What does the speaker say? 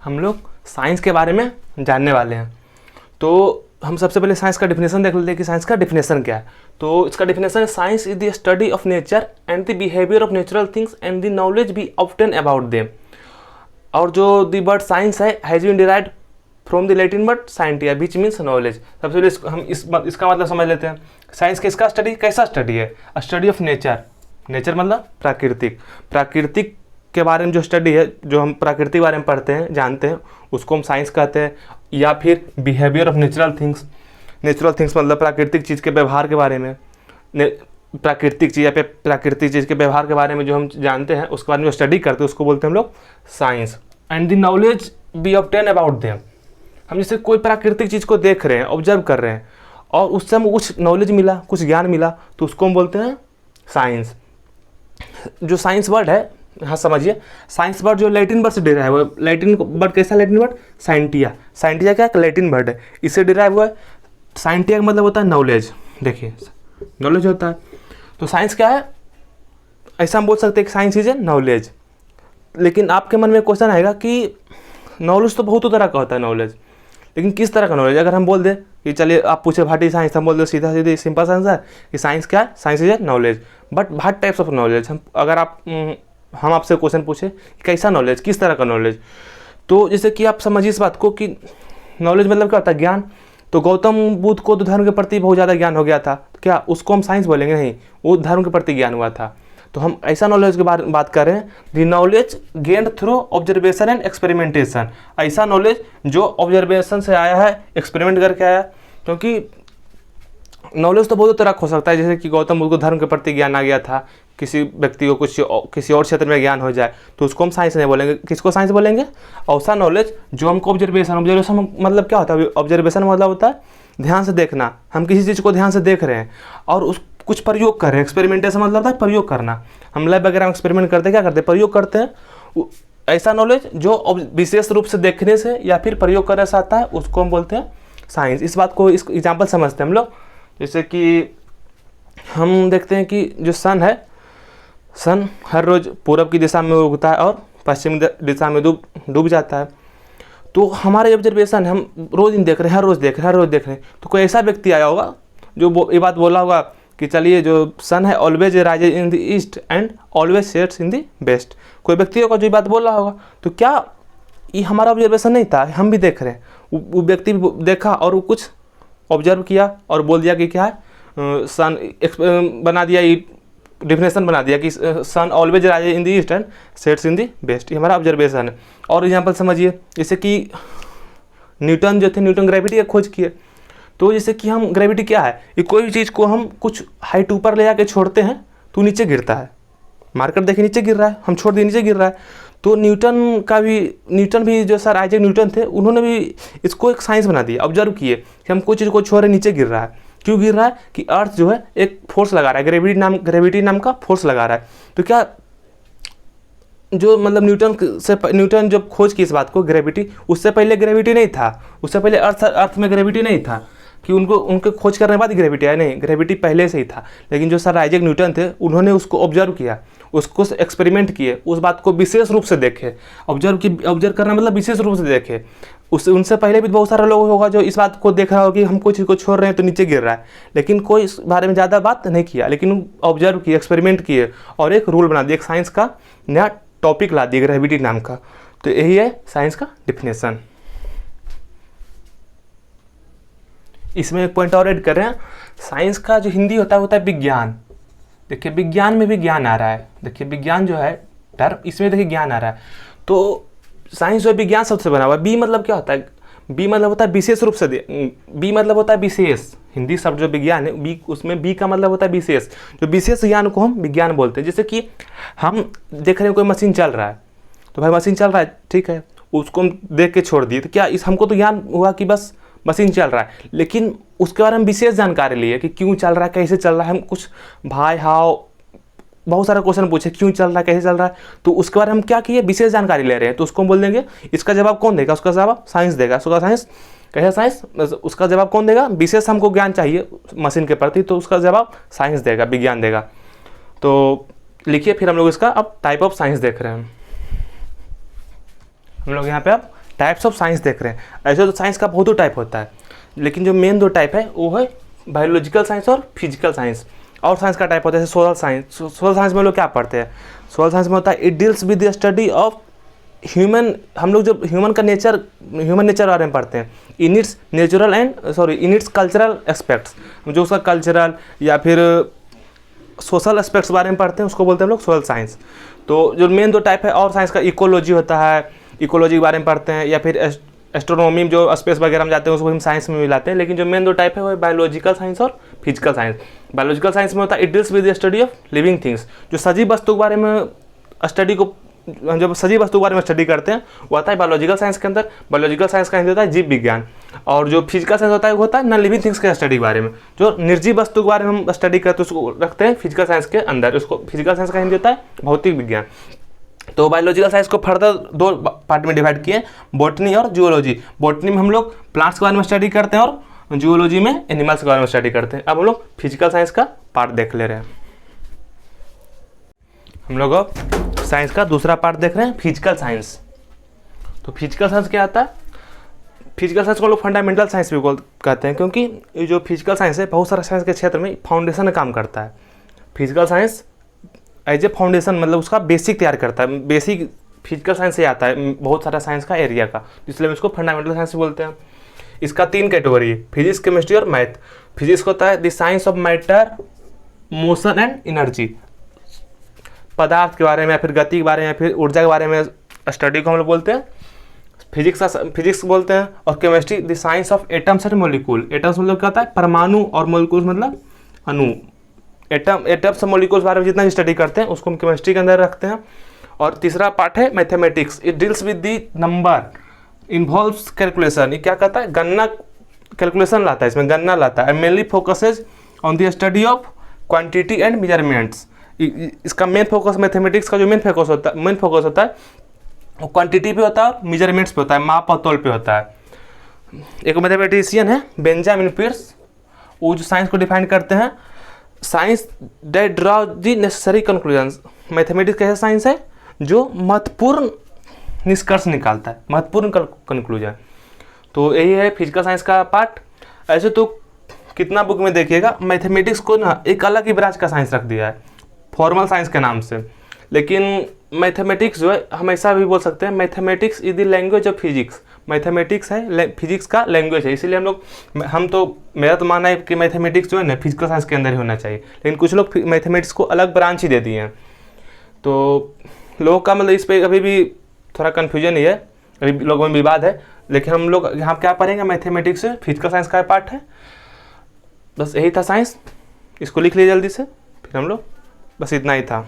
हम लोग साइंस के बारे में जानने वाले हैं। तो हम सबसे पहले साइंस का डिफिनेशन देख लेते हैं कि साइंस का डिफिनेशन क्या है। तो इसका डिफिनेशन है, science is the study of nature and the behaviour of natural things and the knowledge be obtain about them. और जो द वर्ड साइंस है has been derived from the Latin word scientia which means knowledge. सबसे पहले हम इसका मतलब समझ लेते हैं। साइंस किसका स्टडी, कैसा स्टडी है? Study of nature. नेचर मतलब प्राकृतिक। प्राकृतिक के बारे में जो स्टडी है, जो हम प्रकृति के बारे में पढ़ते हैं, जानते हैं, उसको हम साइंस कहते हैं। या फिर behaviour of natural things. Natural things मतलब प्राकृतिक चीज़ के व्यवहार के बारे में, प्राकृतिक चीज़ या फिर प्राकृतिक चीज़ के व्यवहार के बारे में जो हम जानते हैं, उसके बारे में जो स्टडी करते हैं उसको बोलते हैं हम लोग science. And the knowledge be obtain about them. हम जैसे कोई प्राकृतिक चीज़ को देख रहे हैं, ऑब्जर्व कर रहे हैं और उससे हमको कुछ नॉलेज मिला, कुछ ज्ञान मिला, तो उसको हम बोलते हैं साइंस। जो साइंस वर्ड है, हाँ समझिए, साइंस वर्ड जो लैटिन वर्ड से डिराइव हुआ है। लैटिन वर्ड कैसा? Latin word scientia. साइंटिया क्या है? लैटिन वर्ड है, इससे डिराइव हुआ है। साइंटिया का मतलब होता है नॉलेज। देखिए नॉलेज होता है, तो साइंस क्या है? ऐसा हम बोल सकते हैं कि साइंस इज ए नॉलेज। लेकिन आपके मन में क्वेश्चन आएगा कि नॉलेज तो बहुत तरह का होता है नॉलेज, लेकिन किस तरह का नॉलेज? अगर हम बोल दें कि चलिए आप पूछे भाटी साइंस, हम बोल दे सीधा सीधी सिंपल सा आंसर कि साइंस क्या है? Science is a knowledge. But what types of knowledge. हम आपसे क्वेश्चन पूछे कैसा नॉलेज, किस तरह का नॉलेज, तो जैसे कि आप समझिए इस बात को कि नॉलेज मतलब क्या होता है? ज्ञान। तो गौतम बुद्ध को तो धर्म के प्रति बहुत ज़्यादा ज्ञान हो गया था, क्या उसको हम साइंस बोलेंगे? नहीं, वो धर्म के प्रति ज्ञान हुआ था। तो हम ऐसा नॉलेज के बारे में बात कर रहे हैं, the knowledge gained through observation and experimentation. ऐसा नॉलेज जो ऑब्जर्वेशन से आया है, एक्सपेरिमेंट करके आया। क्योंकि नॉलेज तो बहुत तरह का हो सकता है, जैसे कि गौतम बुद्ध को धर्म के प्रति ज्ञान आ गया था, किसी व्यक्ति को किसी और क्षेत्र में ज्ञान हो जाए तो उसको हम साइंस नहीं बोलेंगे। किसको साइंस बोलेंगे? ऐसा नॉलेज जो हमको ऑब्जर्वेशन मतलब क्या होता है? ऑब्जर्वेशन मतलब होता है ध्यान से देखना। हम किसी चीज़ को ध्यान से देख रहे हैं और उस कुछ प्रयोग कर रहे हैं। एक्सपेरिमेंटेशन मतलब होता है प्रयोग करना। हम लैब वगैरह में एक्सपेरिमेंट करते हैं, क्या करते हैं? प्रयोग करते हैं। ऐसा नॉलेज जो विशेष रूप से देखने से या फिर प्रयोग करने से आता है, उसको हम बोलते हैं साइंस। इस बात को, इस एग्जाम्पल समझते हैं हम लोग। जैसे कि हम देखते हैं कि जो सन है, सन हर रोज़ पूरब की दिशा में उगता है और पश्चिम दिशा में डूब जाता है। तो हमारे ऑब्जर्वेशन, हम रोज़ इन देख रहे हैं, हर रोज़ देख रहे हैं। तो कोई ऐसा व्यक्ति आया होगा जो ये बात बोला होगा कि चलिए जो सन है always rises in the east and always sets in the west. कोई व्यक्ति होगा जो ये बात बोला होगा, तो क्या ये हमारा ऑब्जर्वेशन नहीं था? हम भी देख रहे हैं। वो व्यक्ति भी देखा और वो कुछ ऑब्जर्व किया और बोल दिया कि क्या है, सन बना दिया, डिफिनेशन बना दिया कि sun always rises in the east and sets in the west. ये हमारा ऑब्जर्वेशन है। और एग्जाम्पल समझिए, जैसे कि न्यूटन जो थे, न्यूटन ग्रेविटी की खोज किए। तो जैसे कि हम ग्रेविटी क्या है? ये कोई भी चीज़ को हम कुछ हाइट ऊपर ले जाके छोड़ते हैं तो नीचे गिरता है। मार्कर देखिए नीचे गिर रहा है, हम छोड़ दिए नीचे गिर रहा है। तो न्यूटन भी जो सर आइजैक न्यूटन थे, उन्होंने भी इसको एक साइंस बना दिया। ऑब्जर्व किए कि हम कोई चीज़ को छोड़ रहे नीचे गिर रहा है। क्यों गिर रहा है? कि अर्थ जो है एक फोर्स लगा रहा है, ग्रेविटी नाम का फोर्स लगा रहा है। तो क्या जो मतलब न्यूटन जब खोज की इस बात को, ग्रेविटी, उससे पहले ग्रेविटी नहीं था। उससे पहले अर्थ में ग्रेविटी नहीं था कि उनके खोज करने के बाद ग्रेविटी आया, नहीं, ग्रेविटी पहले से ही था। लेकिन जो सर आइजैक न्यूटन थे, उन्होंने उसको ऑब्जर्व किया, उसको एक्सपेरिमेंट किए, उस बात को विशेष रूप से देखे। ऑब्जर्व करना मतलब विशेष रूप से देखे। उनसे पहले भी बहुत सारे लोग होगा जो इस बात को देख रहा हो कि हम कोई चीज़ को छोड़ रहे हैं तो नीचे गिर रहा है, लेकिन कोई इस बारे में ज़्यादा बात नहीं किया। लेकिन ऑब्जर्व किए, एक्सपेरिमेंट किए और एक रूल बना दिया, एक साइंस का नया टॉपिक ला दिया, ग्रेविटी नाम का। तो यही है साइंस का डिफिनेशन। इसमें एक पॉइंट और ऐड कर रहे हैं, साइंस का जो हिंदी होता है विज्ञान। देखिए विज्ञान में भी ज्ञान आ रहा है। देखिए विज्ञान जो है टर्म, इसमें देखिए ज्ञान आ रहा है। तो साइंस जो है विज्ञान शब्द से बना हुआ है। बी मतलब क्या होता है? बी मतलब होता है विशेष रूप से बी मतलब होता है विशेष। हिंदी शब्द जो विज्ञान है, बी, उसमें बी का मतलब होता है विशेष। जो विशेष ज्ञान को हम विज्ञान बोलते हैं। जैसे कि हम देख रहे हैं कोई मशीन चल रहा है, तो भाई मशीन चल रहा है, ठीक है, उसको हम देख के छोड़ दिए, तो क्या हमको तो ज्ञान हुआ कि बस मशीन चल रहा है। लेकिन उसके बारे में विशेष जानकारी लिए कि क्यों चल रहा है, कैसे चल रहा है। हम कुछ भाई हाउ बहुत सारा क्वेश्चन पूछे, क्यों चल रहा है, कैसे चल रहा है, तो उसके बारे में हम क्या किए, विशेष जानकारी ले रहे हैं। तो उसको हम बोल देंगे, इसका जवाब कौन देगा? उसका जवाब साइंस देगा। उसका साइंस कैसे साइंस, उसका जवाब कौन देगा? विशेष हमको ज्ञान चाहिए मशीन के प्रति, तो उसका जवाब साइंस देगा, विज्ञान देगा। तो लिखिए, फिर हम लोग इसका अब टाइप ऑफ साइंस देख रहे हैं। हम लोग यहाँ पे अब टाइप्स ऑफ साइंस देख रहे हैं। ऐसे तो साइंस का बहुत टाइप होता है, लेकिन जो मेन 2 टाइप है वो है बायोलॉजिकल साइंस और फिजिकल साइंस। और साइंस का टाइप होता है सोशल साइंस। सोशल साइंस में लोग क्या पढ़ते हैं? सोशल साइंस में होता है it deals with the study of human. हम लोग जब ह्यूमन नेचर बारे में पढ़ते हैं, इन इट्स कल्चरल एस्पेक्ट्स, जो उसका कल्चरल या फिर सोशल एस्पेक्ट्स बारे में पढ़ते हैं, उसको बोलते हैं हम लोग सोशल साइंस। तो जो मेन 2 टाइप है, और साइंस का इकोलॉजी होता है, इकोलॉजी के बारे में पढ़ते हैं, या फिर एस्ट्रोनॉमी जो स्पेस वगैरह में जाते हैं उसको हम साइंस में मिलाते हैं। लेकिन जो मेन 2 टाइप है वो बायोलॉजिकल साइंस और फिजिकल साइंस। बायोलॉजिकल साइंस में होता है it deals with the study of living things, जो सजीव वस्तु के बारे में जब सजीव वस्तु के बारे में स्टडी करते हैं वो आता है बायोलॉजिकल साइंस के अंदर। बायोलॉजिकल साइंस का हिंदी होता है जीव विज्ञान। और जो फिजिकल साइंस होता है वो होता है नॉन लिविंग थिंग्स के स्टडी के बारे में। जो निर्जीव वस्तु के बारे में हम स्टडी करते हैं उसको रखते हैं फिजिकल साइंस के अंदर। उसको फिजिकल साइंस का हिंदी होता है भौतिक विज्ञान। तो बायोलॉजिकल साइंस को फर्दर 2 पार्ट में डिवाइड किए, बॉटनी और जूलॉजी। बॉटनी में हम लोग प्लांट्स के बारे में स्टडी करते हैं और जूलॉजी में एनिमल्स के बारे में स्टडी करते हैं। अब हम लोग फिजिकल साइंस का पार्ट देख ले रहे हैं। हम लोग अब साइंस का दूसरा पार्ट देख रहे हैं, फिजिकल साइंस। तो फिजिकल साइंस क्या आता है? फिजिकल साइंस को लोग फंडामेंटल साइंस भी कहते हैं, क्योंकि ये जो फिजिकल साइंस है बहुत सारे साइंस के क्षेत्र में फाउंडेशन का काम करता है। Physical science as a foundation, मतलब उसका बेसिक तैयार करता है। बेसिक फिजिकल साइंस से आता है बहुत सारा साइंस का एरिया का, इसलिए इसको फंडामेंटल साइंस बोलते हैं। इसका 3 कैटेगरी है, फिजिक्स, केमिस्ट्री और मैथ। फिजिक्स होता है the science of matter, motion and energy. पदार्थ के बारे में या फिर गति के बारे में या फिर ऊर्जा के बारे में स्टडी को हम लोग बोलते हैं फिजिक्स बोलते हैं। और chemistry the science of atoms and molecule. Atoms मतलब क्या होता है? परमाणु, और मॉलिक्यूल्स मतलब अणु। एटम्स और मॉलिक्यूल्स बारे में जितना स्टडी करते हैं उसको हम केमिस्ट्री के अंदर रखते हैं। और तीसरा पार्ट है mathematics. It deals with the number, involves calculation. ये क्या कहता है? गणना, कैलकुलेशन लाता है, इसमें गणना लाता है। Mainly focuses on the study of quantity and measurements. इसका मेन फोकस, मैथमेटिक्स का जो मेन फोकस होता है वो क्वांटिटी पे होता है और मेजरमेंट्स पे होता है, माप और तौल पे होता है। एक मैथमेटिशियन है बेंजामिन पीर्स, वो जो साइंस को डिफाइन करते हैं, science that draw the necessary conclusions. Mathematics कैसा साइंस है जो महत्वपूर्ण निष्कर्ष निकालता है, महत्वपूर्ण कंक्लूजन। तो यही है फिजिकल साइंस का पार्ट। ऐसे तो कितना बुक में देखिएगा मैथमेटिक्स को ना एक अलग ही ब्रांच का साइंस रख दिया है, फॉर्मल साइंस के नाम से। लेकिन मैथमेटिक्स जो है, हम ऐसा भी बोल सकते हैं, mathematics is the language of physics. Mathematics है फिजिक्स का लैंग्वेज है, इसीलिए मेरा तो मानना है कि मैथमेटिक्स जो है ना फिजिकल साइंस के अंदर ही होना चाहिए। लेकिन कुछ लोग मैथमेटिक्स को अलग ब्रांच ही दे दिए हैं। तो लोगों का मतलब इस पर अभी भी थोड़ा कन्फ्यूजन ही है, अभी लोगों में विवाद है। लेकिन हम लोग यहाँ क्या पढ़ेंगे? मैथमेटिक्स फिजिकल साइंस का पार्ट है। बस यही था साइंस, इसको लिख लीजिए जल्दी से, फिर हम लोग बस इतना ही था।